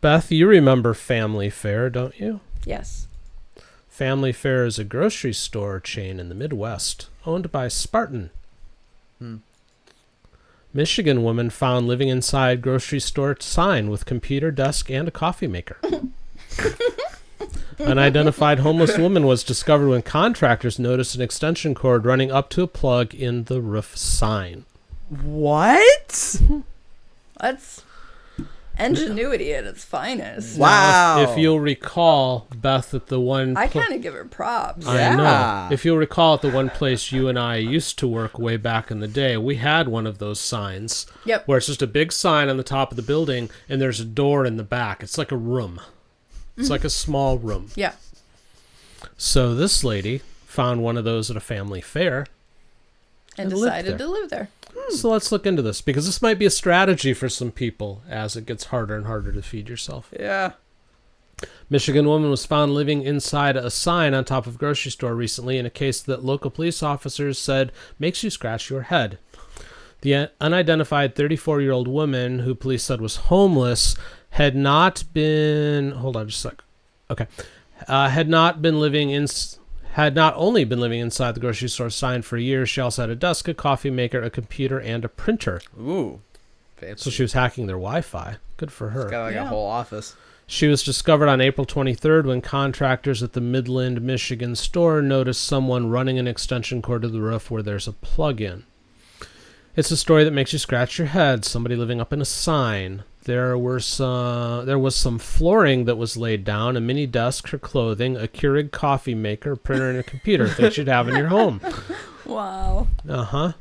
Beth, you remember Family Fare, don't you? Yes. Family Fare is a grocery store chain in the Midwest, owned by Spartan. Michigan woman found living inside grocery store sign with computer desk and a coffee maker. Unidentified homeless woman was discovered when contractors noticed an extension cord running up to a plug in the roof sign. What? That's ingenuity at its finest. Wow. Now, if you'll recall, Beth, at the one... I kind of give her props. I know. Yeah. If you'll recall, at the one place you and I used to work way back in the day, we had one of those signs. Yep. Where it's just a big sign on the top of the building, and there's a door in the back. It's like a room. It's like a small room. Yeah. So this lady found one of those at a family fair. And lived decided there. to live there. So let's look into this, because this might be a strategy for some people as it gets harder and harder to feed yourself. Yeah. Michigan woman was found living inside a sign on top of a grocery store recently in a case that local police officers said makes you scratch your head. The unidentified 34-year-old woman, who police said was homeless, had not been... Hold on just a sec. Okay. Had not only been living inside the grocery store sign for a year, she also had a desk, a coffee maker, a computer, and a printer. Ooh. Fancy. So she was hacking their Wi-Fi. Good for her. She's got like a whole office. She was discovered on April 23rd when contractors at the Midland, Michigan store noticed someone running an extension cord to the roof where there's a plug-in. It's a story that makes you scratch your head. Somebody living up in a sign. There was some flooring that was laid down, a mini desk for clothing, a Keurig coffee maker, a printer, and a computer. Things you'd have in your home. Wow. Uh-huh.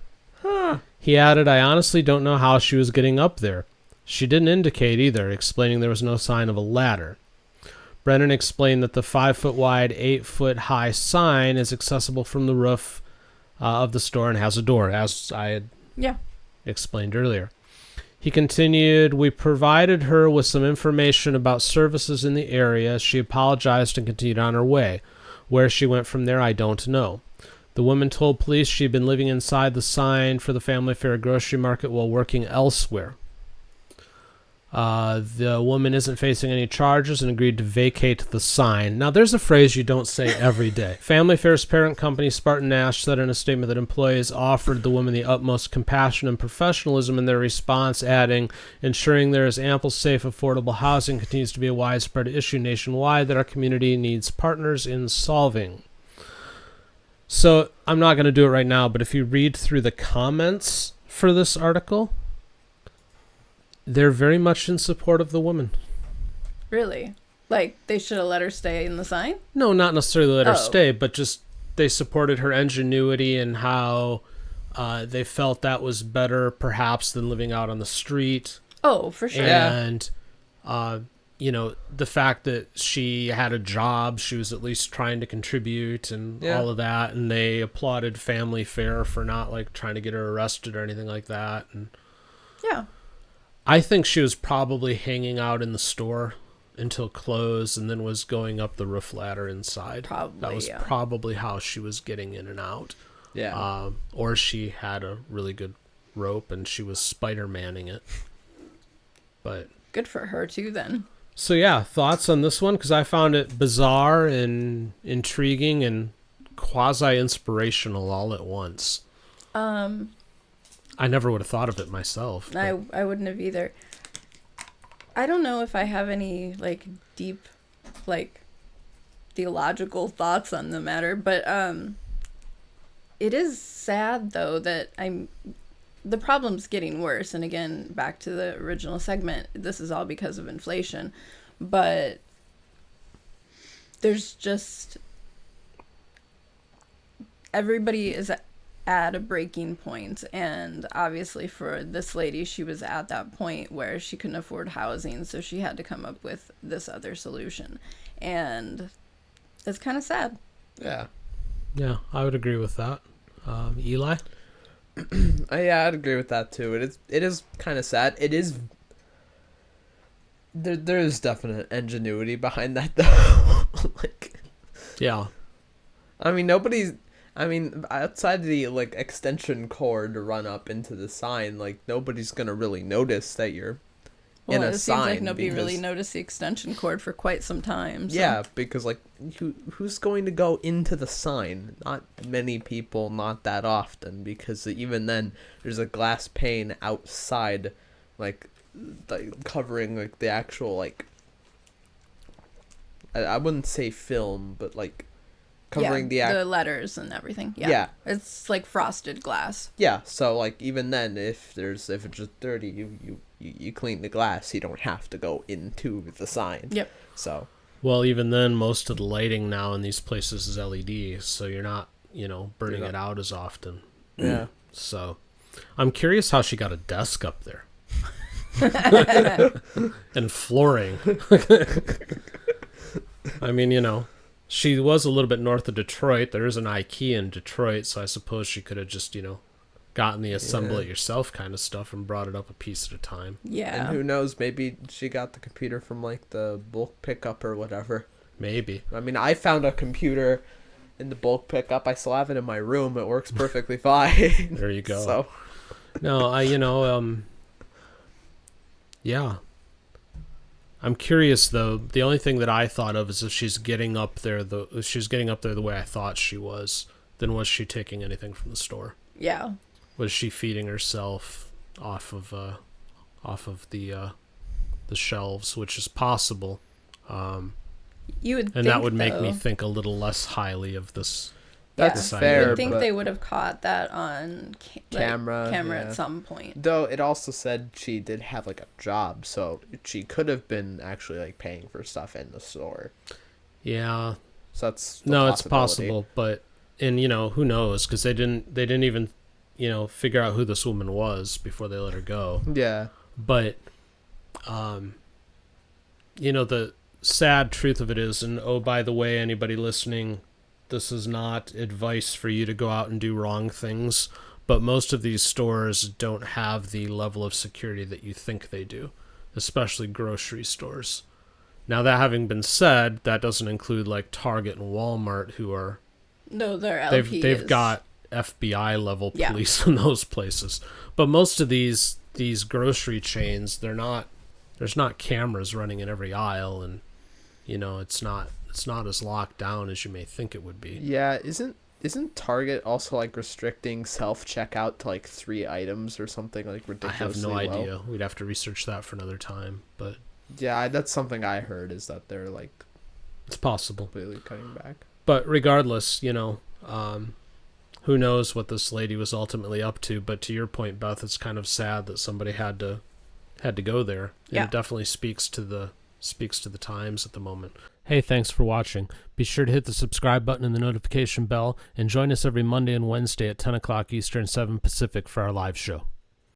Huh. He added, I honestly don't know how she was getting up there. She didn't indicate either, explaining there was no sign of a ladder. Brennan explained that the 5-foot wide, 8-foot high sign is accessible from the roof of the store and has a door, as I had explained earlier. He continued, we provided her with some information about services in the area. She apologized and continued on her way. Where she went from there, I don't know. The woman told police she had been living inside the sign for the Family Fair grocery market while working elsewhere. The woman isn't facing any charges and agreed to vacate the sign. Now, there's a phrase you don't say every day. Family Fair's parent company, Spartan Nash, said in a statement that employees offered the woman the utmost compassion and professionalism in their response, adding, ensuring there is ample, safe, affordable housing continues to be a widespread issue nationwide that our community needs partners in solving. So, I'm not going to do it right now, but if you read through the comments for this article, they're very much in support of the woman. Really? Like, they should have let her stay in the sign? No, not necessarily let her stay, but just they supported her ingenuity and how they felt that was better, perhaps, than living out on the street. Oh, for sure. And, the fact that she had a job, she was at least trying to contribute and all of that. And they applauded Family Fair for not, trying to get her arrested or anything like that. And yeah. I think she was probably hanging out in the store until close and then was going up the roof ladder inside. Probably, that was probably how she was getting in and out. Yeah. Or she had a really good rope and she was Spider-Manning it. But good for her too, then. So yeah, thoughts on this one? Because I found it bizarre and intriguing and quasi-inspirational all at once. I never would have thought of it myself. I wouldn't have either. I don't know if I have any deep theological thoughts on the matter, but it is sad though that the problem's getting worse. And again, back to the original segment, this is all because of inflation, but there's just everybody is at a breaking point, and obviously for this lady, she was at that point where she couldn't afford housing, so she had to come up with this other solution, and it's kind of sad. Yeah, I would agree with that. Eli? Yeah, I'd agree with that too. It is kind of sad. It is there is definite ingenuity behind that though. Yeah, outside the extension cord to run up into the sign, nobody's gonna really notice that you're in a it sign. seems like nobody really because- noticed the extension cord for quite some time. So. Yeah, because like who's going to go into the sign? Not many people, not that often, because even then there's a glass pane outside, like covering like the actual like I wouldn't say film, but like covering the letters and everything. Yeah. Yeah. It's like frosted glass. Yeah, so like even then, if it's just dirty, you clean the glass. You don't have to go into the sign. Yep. So. Well, even then, most of the lighting now in these places is LED, so you're not, burning it out as often. Yeah. So, I'm curious how she got a desk up there. And flooring. I mean, she was a little bit north of Detroit. There is an IKEA in Detroit, so I suppose she could have just, gotten the assemble it yourself kind of stuff and brought it up a piece at a time. Yeah. And who knows, maybe she got the computer from like the bulk pickup or whatever. Maybe. I mean, I found a computer in the bulk pickup. I still have it in my room. It works perfectly fine. There you go. So. No, yeah. I'm curious though. The only thing that I thought of is if she's getting up there, if she's getting up there the way I thought she was, then was she taking anything from the store? Yeah. Was she feeding herself off of the shelves, which is possible. You would And think, that would make though, me think a little less highly of this. That's Yeah. fair. You would think but they would have caught that on Camera, camera yeah. at some point. Though it also said she did have like a job, so she could have been actually like paying for stuff in the store. Yeah. So that's It's possible, but who knows? Because they didn't even figure out who this woman was before they let her go. Yeah. But the sad truth of it is, and oh, by the way, anybody listening, this is not advice for you to go out and do wrong things, but most of these stores don't have the level of security that you think they do, especially grocery stores. Now, that having been said, that doesn't include like Target and Walmart, who are No, their LP they've got FBI level Yeah. police in those places. But most of these grocery chains, there's not cameras running in every aisle, and it's not as locked down as you may think it would be. Yeah, isn't Target also like restricting self checkout to like 3 items or something like I ridiculously have no low? idea. We'd have to research that for another time, but Yeah, that's something I heard, is that they're like it's possible. completely cutting back. But regardless, who knows what this lady was ultimately up to. But to your point, Beth, it's kind of sad that somebody had to go there. And Yeah. it definitely speaks to the times at the moment. Hey, thanks for watching. Be sure to hit the subscribe button and the notification bell, and join us every Monday and Wednesday at 10 o'clock Eastern, 7 Pacific for our live show.